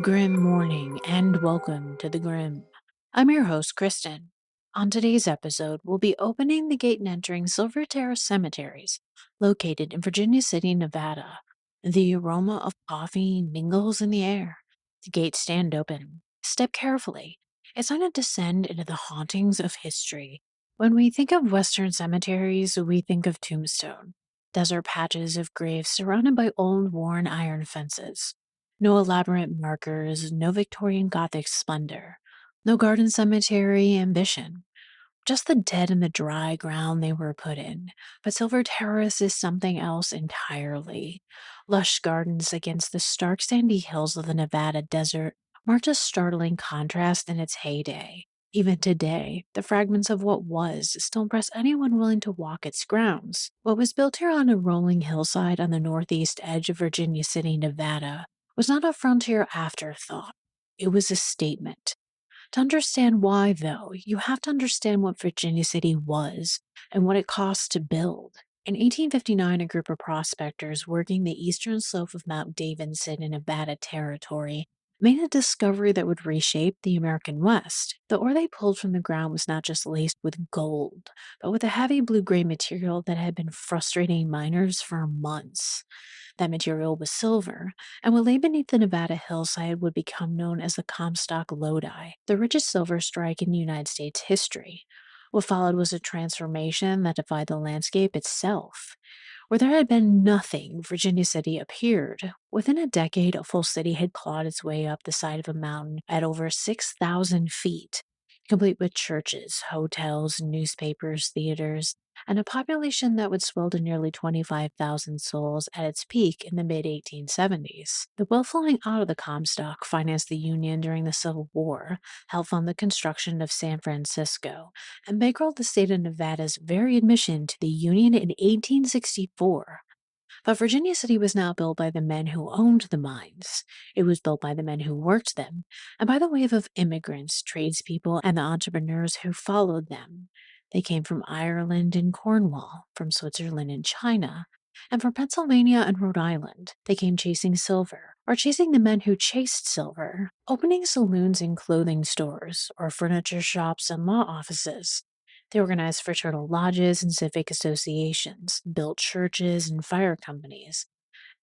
Grim morning and welcome to the Grim. I'm your host, Kristin. On today's episode, we'll be opening the gate and entering Silver Terrace Cemeteries, located in Virginia City, Nevada. The aroma of coffee mingles in the air. The gates stand open. Step carefully. It's time to descend into the hauntings of history. When we think of Western cemeteries, we think of tombstone, desert patches of graves surrounded by old worn iron fences. No elaborate markers, no Victorian Gothic splendor, no garden cemetery ambition, just the dead and the dry ground they were put in. But Silver Terrace is something else entirely. Lush gardens against the stark sandy hills of the Nevada desert marked a startling contrast in its heyday. Even today, the fragments of what was still impress anyone willing to walk its grounds. What was built here on a rolling hillside on the northeast edge of Virginia City, Nevada, was not a frontier afterthought. It was a statement. To understand why, though, you have to understand what Virginia City was and what it cost to build. In 1859, a group of prospectors working the eastern slope of Mount Davidson in Nevada Territory made a discovery that would reshape the American West. The ore they pulled from the ground was not just laced with gold, but with a heavy blue-gray material that had been frustrating miners for months. That material was silver, and what lay beneath the Nevada hillside would become known as the Comstock Lode, the richest silver strike in United States history. What followed was a transformation that defied the landscape itself. Where there had been nothing, Virginia City appeared. Within a decade, a full city had clawed its way up the side of a mountain at over 6,000 feet, complete with churches, hotels, newspapers, theaters, and a population that would swell to nearly 25,000 souls at its peak in the mid 1870s. The wealth flowing out of the Comstock financed the Union during the Civil War, helped fund the construction of San Francisco, and bankrolled the state of Nevada's very admission to the Union in 1864. But Virginia City was not built by the men who owned the mines. It was built by the men who worked them, and by the wave of immigrants, tradespeople, and the entrepreneurs who followed them. They came from Ireland and Cornwall, from Switzerland and China, and from Pennsylvania and Rhode Island. They came chasing silver, or chasing the men who chased silver, opening saloons and clothing stores, or furniture shops and law offices. They organized fraternal lodges and civic associations, built churches and fire companies,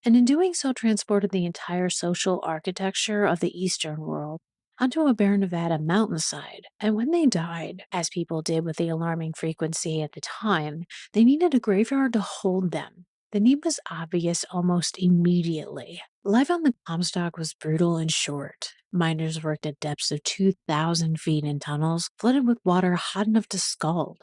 and in doing so transported the entire social architecture of the Eastern world onto a bare Nevada mountainside. And when they died, as people did with the alarming frequency at the time, they needed a graveyard to hold them. The need was obvious almost immediately. Life on the Comstock was brutal and short. Miners worked at depths of 2,000 feet in tunnels flooded with water hot enough to scald.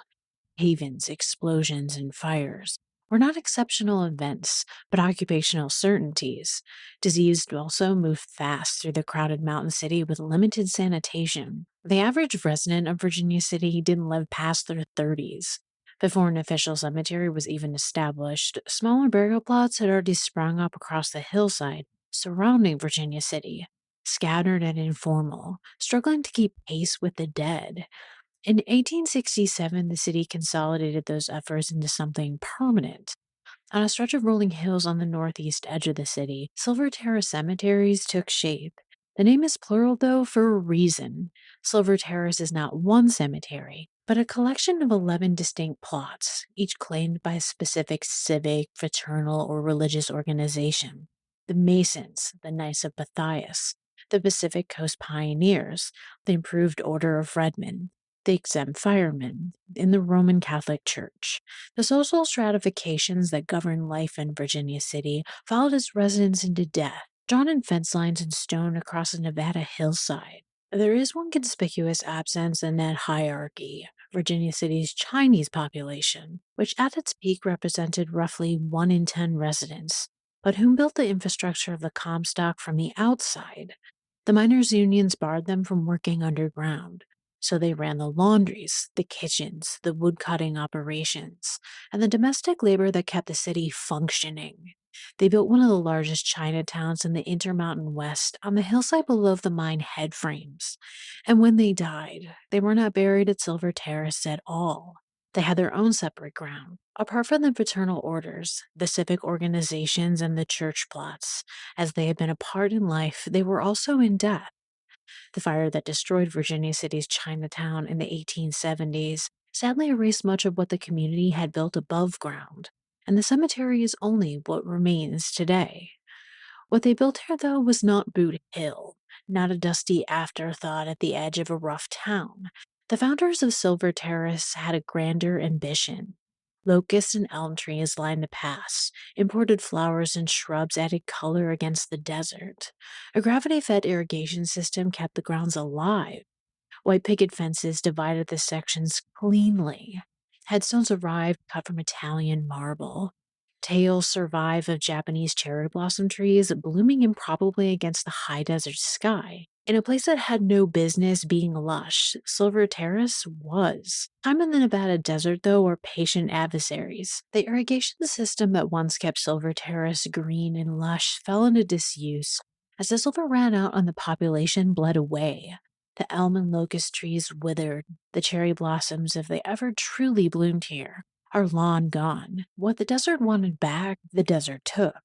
Havens, explosions, and fires were not exceptional events, but occupational certainties. Disease also moved fast through the crowded mountain city with limited sanitation. The average resident of Virginia City didn't live past their 30s. Before an official cemetery was even established, smaller burial plots had already sprung up across the hillside surrounding Virginia City, scattered and informal, struggling to keep pace with the dead. In 1867, the city consolidated those efforts into something permanent. On a stretch of rolling hills on the northeast edge of the city, Silver Terrace Cemeteries took shape. The name is plural, though, for a reason. Silver Terrace is not one cemetery, but a collection of 11 distinct plots, each claimed by a specific civic, fraternal, or religious organization. The Masons, the Knights of Pythias, the Pacific Coast Pioneers, the Improved Order of Redmond, the exempt firemen, in the Roman Catholic Church. The social stratifications that govern life in Virginia City followed its residents into death, drawn in fence lines in stone across a Nevada hillside. There is one conspicuous absence in that hierarchy: Virginia City's Chinese population, which at its peak represented roughly 1 in 10 residents, but whom built the infrastructure of the Comstock from the outside. The miners' unions barred them from working underground, so they ran the laundries, the kitchens, the woodcutting operations, and the domestic labor that kept the city functioning. They built one of the largest Chinatowns in the Intermountain West on the hillside below the mine headframes. And when they died, they were not buried at Silver Terrace at all. They had their own separate ground. Apart from the fraternal orders, the civic organizations, and the church plots, as they had been apart in life, they were also in death. The fire that destroyed Virginia City's Chinatown in the 1870s sadly erased much of what the community had built above ground, and the cemetery is only what remains today. What they built here, though, was not Boot Hill, not a dusty afterthought at the edge of a rough town. The founders of Silver Terrace had a grander ambition. Locusts and elm trees lined the paths, imported flowers and shrubs added color against the desert. A gravity fed irrigation system kept the grounds alive. White picket fences divided the sections cleanly. Headstones arrived cut from Italian marble. Tales survive of Japanese cherry blossom trees blooming improbably against the high desert sky. In a place that had no business being lush, Silver Terrace was. Time in the Nevada desert, though, were patient adversaries. The irrigation system that once kept Silver Terrace green and lush fell into disuse. As the silver ran out and the population bled away, the elm and locust trees withered. The cherry blossoms, if they ever truly bloomed here, are long gone. What the desert wanted back, the desert took.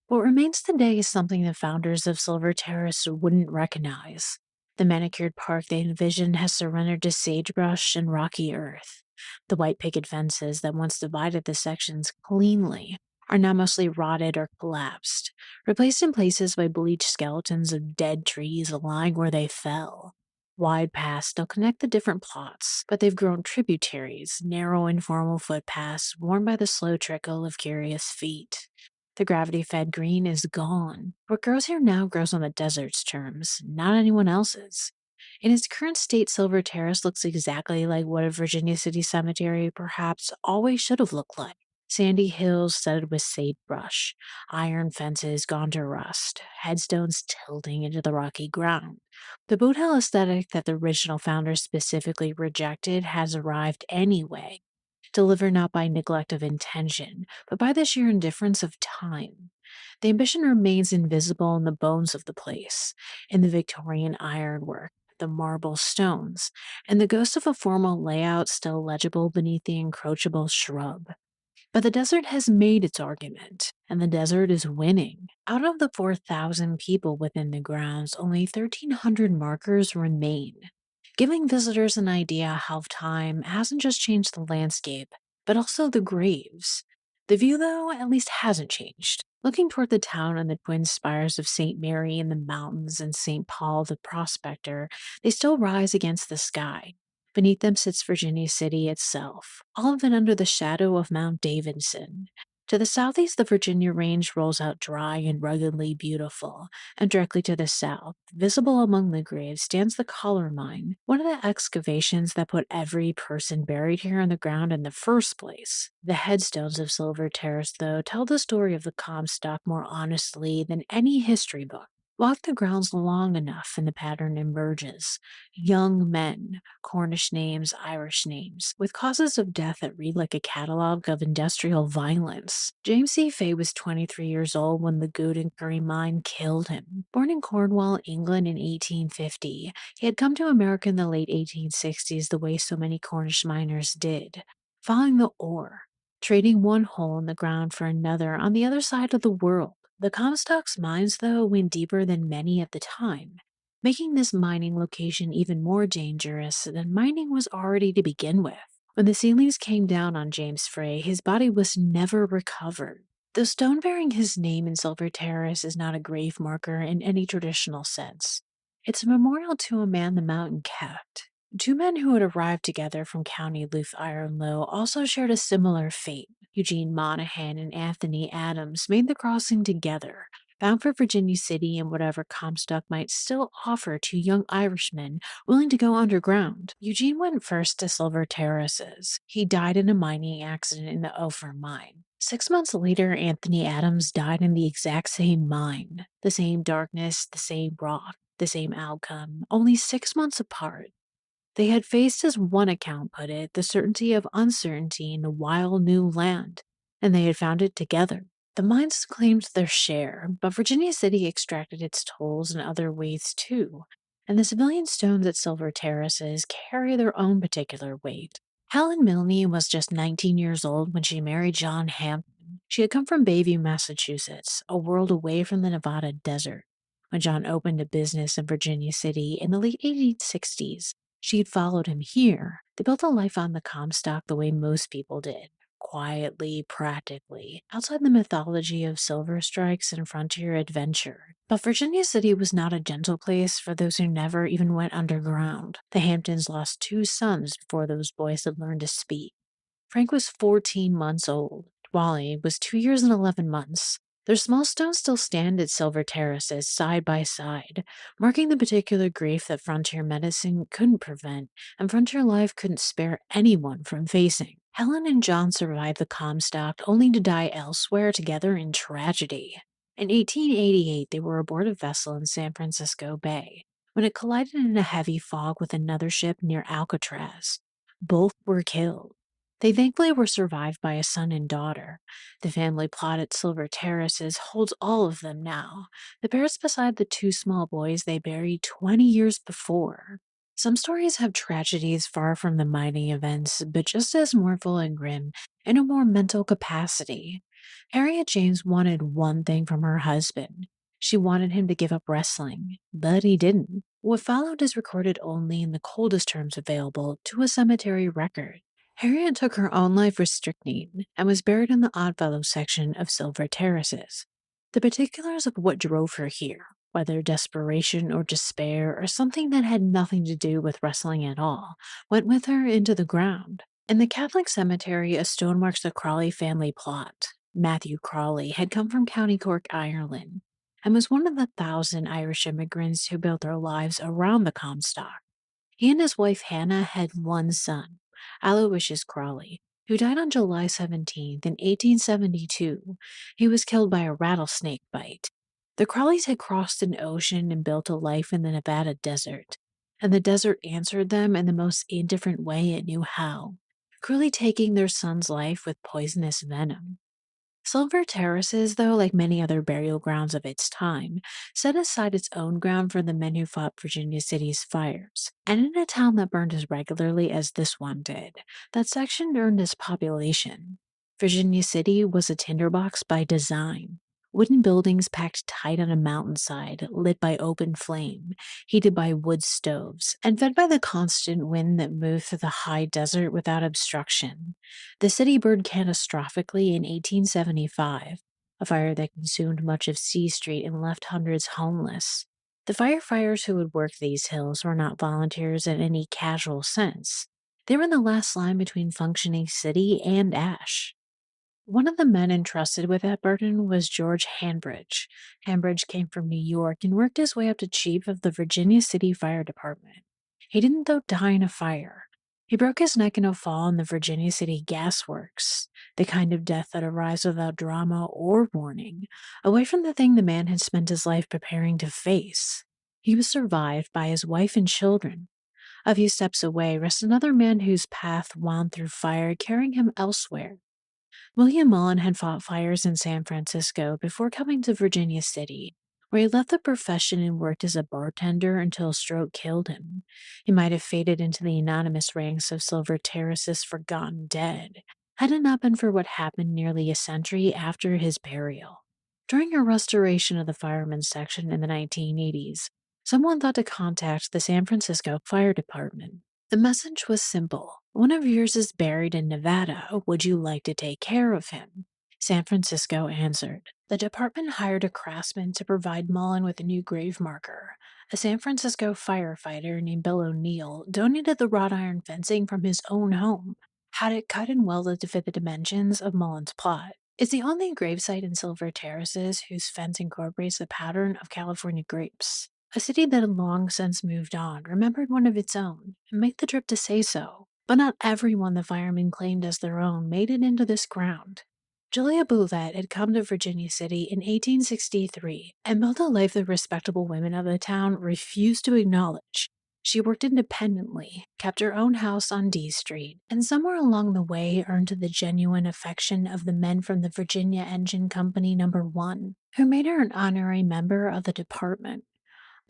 What remains today is something the founders of Silver Terrace wouldn't recognize. The manicured park they envisioned has surrendered to sagebrush and rocky earth. The white picket fences that once divided the sections cleanly are now mostly rotted or collapsed, replaced in places by bleached skeletons of dead trees lying where they fell. Wide paths still connect the different plots, but they've grown tributaries, narrow informal footpaths worn by the slow trickle of curious feet. The gravity fed green is gone. What grows here now grows on the desert's terms, not anyone else's. In its current state, Silver Terrace looks exactly like what a Virginia City cemetery perhaps always should have looked like. Sandy hills studded with sagebrush, iron fences gone to rust, headstones tilting into the rocky ground. The boot hill aesthetic that the original founders specifically rejected has arrived anyway, delivered not by neglect of intention, but by the sheer indifference of time. The ambition remains invisible in the bones of the place, in the Victorian ironwork, the marble stones, and the ghost of a formal layout still legible beneath the encroachable shrub. But the desert has made its argument, and the desert is winning. Out of the 4,000 people within the grounds, only 1,300 markers remain, giving visitors an idea how time hasn't just changed the landscape, but also the graves. The view, though, at least hasn't changed. Looking toward the town and the twin spires of St. Mary in the mountains and St. Paul the Prospector, they still rise against the sky. Beneath them sits Virginia City itself, all of it under the shadow of Mount Davidson. To the southeast, the Virginia Range rolls out dry and ruggedly beautiful, and directly to the south, visible among the graves, stands the Collar Mine, one of the excavations that put every person buried here on the ground in the first place. The headstones of Silver Terrace, though, tell the story of the Comstock more honestly than any history book. Walk the grounds long enough and the pattern emerges. Young men, Cornish names, Irish names, with causes of death that read like a catalog of industrial violence. James C. Fay was 23 years old when the Good and Curry mine killed him. Born in Cornwall, England in 1850, he had come to America in the late 1860s the way so many Cornish miners did, following the ore, trading one hole in the ground for another on the other side of the world. The Comstock's mines, though, went deeper than many at the time, making this mining location even more dangerous than mining was already to begin with. When the ceilings came down on James Fray, his body was never recovered. The stone bearing his name in Silver Terrace is not a grave marker in any traditional sense. It's a memorial to a man the mountain kept. Two men who had arrived together from County Louth, Ireland, also shared a similar fate. Eugene Monahan and Anthony Adams made the crossing together, bound for Virginia City and whatever Comstock might still offer to young Irishmen willing to go underground. Eugene went first to Silver Terraces. He died in a mining accident in the Ophir mine. 6 months later, Anthony Adams died in the exact same mine. The same darkness, the same rock, the same outcome, only 6 months apart. They had faced, as one account put it, the certainty of uncertainty in a wild new land, and they had found it together. The mines claimed their share, but Virginia City extracted its tolls in other ways too, and the civilian stones at Silver Terraces carry their own particular weight. Helen Milne was just 19 years old when she married John Hampton. She had come from Bayview, Massachusetts, a world away from the Nevada desert. When John opened a business in Virginia City in the late 1860s, she had followed him here. They built a life on the Comstock the way most people did, quietly, practically, outside the mythology of silver strikes and frontier adventure. But Virginia City was not a gentle place for those who never even went underground. The Hamptons lost two sons before those boys had learned to speak. Frank was 14 months old. Wally was 2 years and 11 months. Their small stones still stand at Silver Terraces side by side, marking the particular grief that frontier medicine couldn't prevent and frontier life couldn't spare anyone from facing. Helen and John survived the Comstock only to die elsewhere together in tragedy. In 1888, they were aboard a vessel in San Francisco Bay when it collided in a heavy fog with another ship near Alcatraz. Both were killed. They thankfully were survived by a son and daughter. The family plot at Silver Terraces holds all of them now, the parents beside the two small boys they buried 20 years before. Some stories have tragedies far from the mighty events, but just as mournful and grim in a more mental capacity. Harriet James wanted one thing from her husband. She wanted him to give up wrestling, but he didn't. What followed is recorded only in the coldest terms available to a cemetery record. Harriet took her own life with strychnine and was buried in the Oddfellows section of Silver Terraces. The particulars of what drove her here, whether desperation or despair or something that had nothing to do with wrestling at all, went with her into the ground. In the Catholic cemetery, a stone marks the Crawley family plot. Matthew Crawley had come from County Cork, Ireland, and was one of the 1,000 Irish immigrants who built their lives around the Comstock. He and his wife Hannah had one son, Aloysius Crawley, who died on July 17th in 1872. He was killed by a rattlesnake bite. The Crawleys had crossed an ocean and built a life in the Nevada desert, and the desert answered them in the most indifferent way it knew how, cruelly taking their son's life with poisonous venom. Silver Terraces, though, like many other burial grounds of its time, set aside its own ground for the men who fought Virginia City's fires. And in a town that burned as regularly as this one did, that section earned its population. Virginia City was a tinderbox by design. Wooden buildings packed tight on a mountainside, lit by open flame, heated by wood stoves, and fed by the constant wind that moved through the high desert without obstruction. The city burned catastrophically in 1875, a fire that consumed much of C Street and left hundreds homeless. The firefighters who would work these hills were not volunteers in any casual sense. They were in the last line between functioning city and ash. One of the men entrusted with that burden was George Hanbridge. Hanbridge came from New York and worked his way up to chief of the Virginia City Fire Department. He didn't, though, die in a fire. He broke his neck in a fall in the Virginia City Gas Works, the kind of death that arrives without drama or warning, away from the thing the man had spent his life preparing to face. He was survived by his wife and children. A few steps away rests another man whose path wound through fire, carrying him elsewhere. William Mullen had fought fires in San Francisco before coming to Virginia City, where he left the profession and worked as a bartender until a stroke killed him. He might have faded into the anonymous ranks of Silver Terrace's forgotten dead, had it not been for what happened nearly a century after his burial. During a restoration of the firemen's section in the 1980s, someone thought to contact the San Francisco Fire Department. The message was simple. One of yours is buried in Nevada. Would you like to take care of him? San Francisco answered. The department hired a craftsman to provide Mullen with a new grave marker. A San Francisco firefighter named Bill O'Neill donated the wrought iron fencing from his own home, had it cut and welded to fit the dimensions of Mullen's plot. It's the only gravesite in Silver Terraces whose fence incorporates the pattern of California grapes. A city that had long since moved on remembered one of its own and made the trip to say so. But not everyone the firemen claimed as their own made it into this ground. Julia Boulette had come to Virginia City in 1863 and built a life the respectable women of the town refused to acknowledge. She worked independently, kept her own house on D Street, and somewhere along the way earned the genuine affection of the men from the Virginia Engine Company No. 1, who made her an honorary member of the department.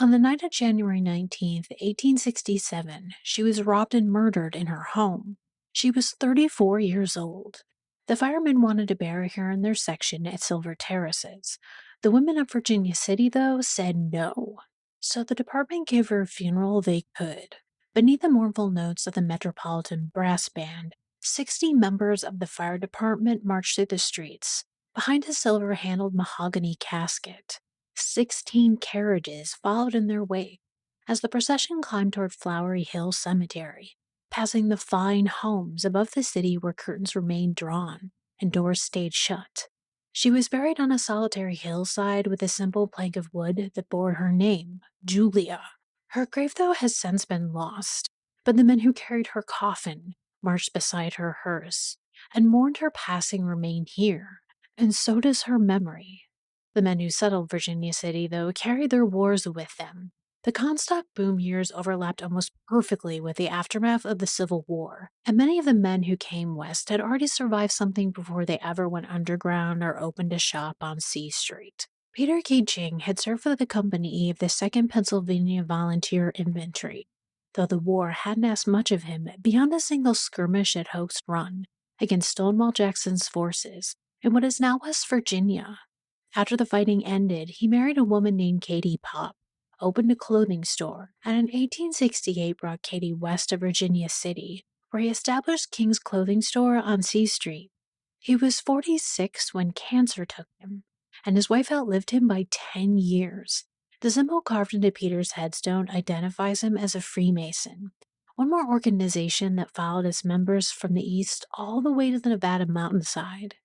On the night of January 19th, 1867, she was robbed and murdered in her home. She was 34 years old. The firemen wanted to bury her in their section at Silver Terraces. The women of Virginia City, though, said no. So the department gave her a funeral they could. Beneath the mournful notes of the Metropolitan Brass Band, 60 members of the fire department marched through the streets, behind a silver handled mahogany casket. 16 carriages followed in their wake as the procession climbed toward Flowery Hill Cemetery, passing the fine homes above the city where curtains remained drawn and doors stayed shut. She was buried on a solitary hillside with a simple plank of wood that bore her name, Julia. Her grave, though, has since been lost, but the men who carried her coffin marched beside her hearse and mourned her passing remain here, and so does her memory. The men who settled Virginia City, though, carried their wars with them. The Comstock boom years overlapped almost perfectly with the aftermath of the Civil War, and many of the men who came west had already survived something before they ever went underground or opened a shop on C Street. Peter K. Ching had served for the company of the 2nd Pennsylvania Volunteer Infantry, though the war hadn't asked much of him beyond a single skirmish at Hoke's Run against Stonewall Jackson's forces in what is now West Virginia. After the fighting ended, he married a woman named Katie Pop, opened a clothing store, and in 1868 brought Katie west of Virginia City, where he established King's Clothing Store on C Street. He was 46 when cancer took him, and his wife outlived him by 10 years. The symbol carved into Peter's headstone identifies him as a Freemason, one more organization that followed its members from the east all the way to the Nevada mountainside.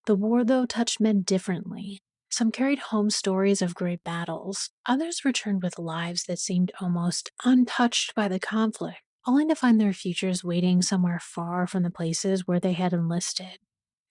The war, though, touched men differently. Some carried home stories of great battles, others returned with lives that seemed almost untouched by the conflict, only to find their futures waiting somewhere far from the places where they had enlisted.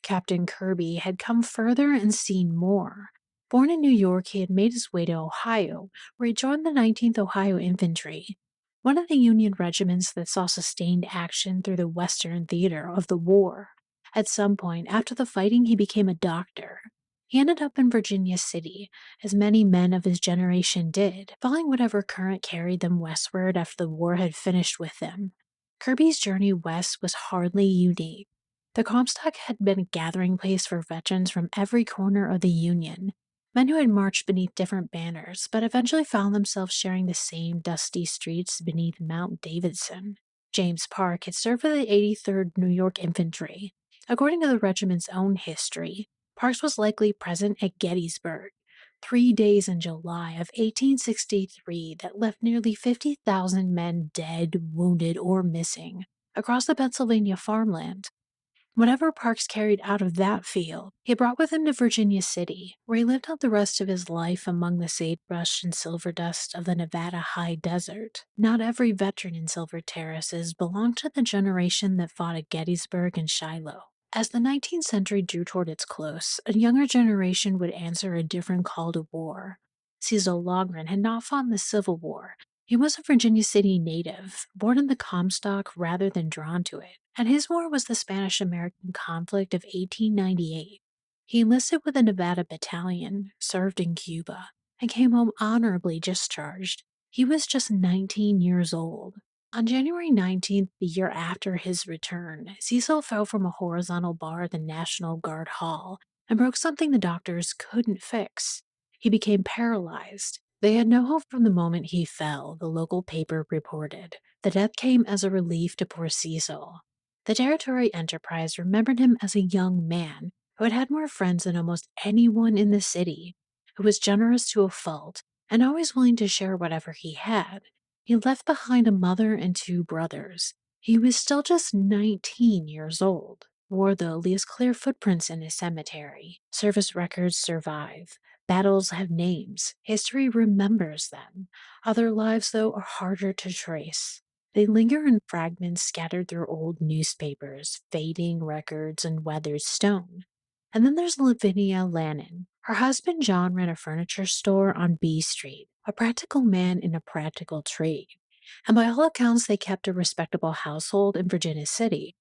Captain Kirby had come further and seen more. Born in New York, he had made his way to Ohio, where he joined the 19th Ohio Infantry, one of the Union regiments that saw sustained action through the western theater of the war. At some point after the fighting, he became a doctor. He ended up in Virginia City, as many men of his generation did, following whatever current carried them westward after the war had finished with them. Kirby's journey west was hardly unique. The Comstock had been a gathering place for veterans from every corner of the Union, men who had marched beneath different banners, but eventually found themselves sharing the same dusty streets beneath Mount Davidson. James Park had served for the 83rd New York Infantry. According to the regiment's own history, Parks was likely present at Gettysburg 3 days in July of 1863 that left nearly 50,000 men dead, wounded, or missing across the Pennsylvania farmland. Whatever Parks carried out of that field, he brought with him to Virginia City, where he lived out the rest of his life among the sagebrush and silver dust of the Nevada high desert. Not every veteran in Silver Terraces belonged to the generation that fought at Gettysburg and Shiloh. As the 19th century drew toward its close, a younger generation would answer a different call to war. Cecil Longren had not fought in the Civil War. He was a Virginia City native, born in the Comstock rather than drawn to it, and his war was the Spanish-American conflict of 1898. He enlisted with the Nevada Battalion, served in Cuba, and came home honorably discharged. He was just 19 years old. On January 19th, the year after his return, Cecil fell from a horizontal bar at the National Guard Hall and broke something the doctors couldn't fix. He became paralyzed. They had no hope from the moment he fell, the local paper reported. The death came as a relief to poor Cecil. The Territory Enterprise remembered him as a young man who had had more friends than almost anyone in the city, who was generous to a fault and always willing to share whatever he had. He left behind a mother and 2 brothers. He was still just 19 years old. War, though, leaves clear footprints in his cemetery. Service records survive. Battles have names. History remembers them. Other lives, though, are harder to trace. They linger in fragments scattered through old newspapers, fading records, and weathered stone. And then there's Lavinia Lannon. Her husband John ran a furniture store on B Street, a practical man in a practical trade. And by all accounts, they kept a respectable household in Virginia City.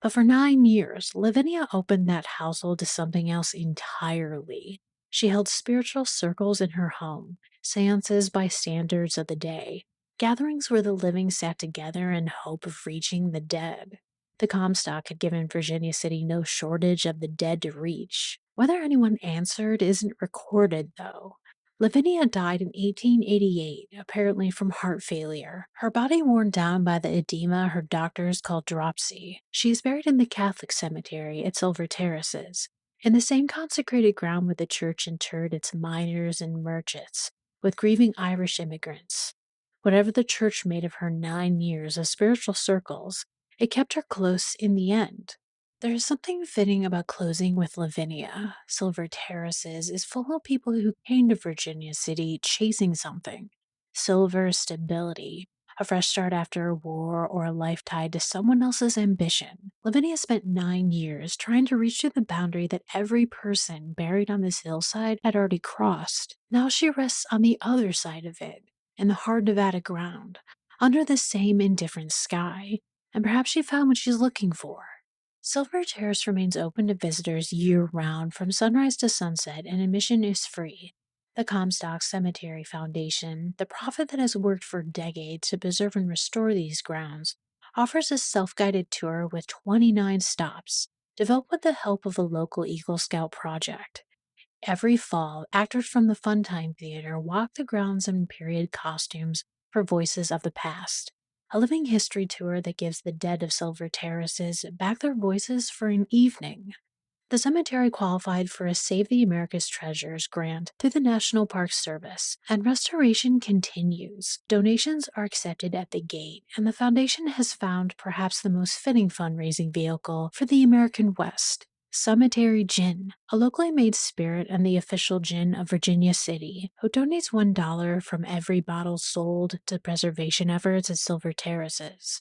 But for 9 years, Lavinia opened that household to something else entirely. She held spiritual circles in her home, seances by standards of the day, gatherings where the living sat together in hope of reaching the dead. The Comstock had given Virginia City no shortage of the dead to reach. Whether anyone answered isn't recorded, though. Lavinia died in 1888, apparently from heart failure. Her body worn down by the edema her doctors called dropsy. She is buried in the Catholic cemetery at Silver Terraces, in the same consecrated ground where the church interred its miners and merchants, with grieving Irish immigrants. Whatever the church made of her 9 years of spiritual circles, it kept her close in the end. There is something fitting about closing with Lavinia. Silver Terraces is full of people who came to Virginia City chasing something: silver stability, a fresh start after a war, or a life tied to someone else's ambition. Lavinia spent 9 years trying to reach to the boundary that every person buried on this hillside had already crossed. Now she rests on the other side of it, in the hard Nevada ground, under the same indifferent sky, and perhaps she found what she's looking for. Silver Terrace remains open to visitors year round from sunrise to sunset, and admission is free. The Comstock Cemetery Foundation, the profit that has worked for decades to preserve and restore these grounds, offers a self guided tour with 29 stops, developed with the help of a local Eagle Scout project. Every fall, actors from the Funtime Theater walk the grounds in period costumes for Voices of the Past, a living history tour that gives the dead of Silver Terraces back their voices for an evening. The cemetery qualified for a Save the America's Treasures grant through the National Park Service, and restoration continues. Donations are accepted at the gate, and the foundation has found perhaps the most fitting fundraising vehicle for the American West: Cemetery Gin, a locally made spirit and the official gin of Virginia City, who donates $1 from every bottle sold to preservation efforts at Silver Terraces.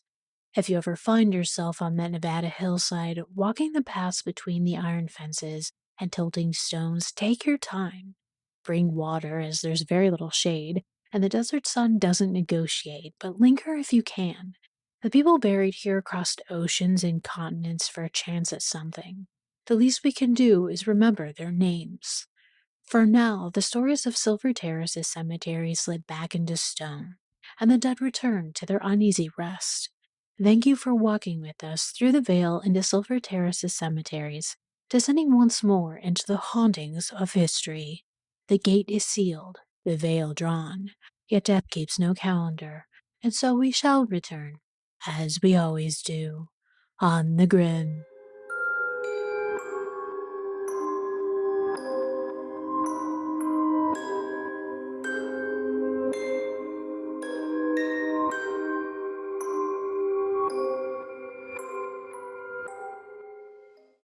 If you ever find yourself on that Nevada hillside, walking the paths between the iron fences and tilting stones, take your time. Bring water, as there's very little shade, and the desert sun doesn't negotiate, but linger if you can. The people buried here crossed oceans and continents for a chance at something. The least we can do is remember their names. For now, the stories of Silver Terrace's cemetery slid back into stone, and the dead returned to their uneasy rest. Thank you for walking with us through the veil into Silver Terrace's cemeteries, descending once more into the hauntings of history. The gate is sealed, the veil drawn, yet death keeps no calendar, and so we shall return, as we always do, on the grim.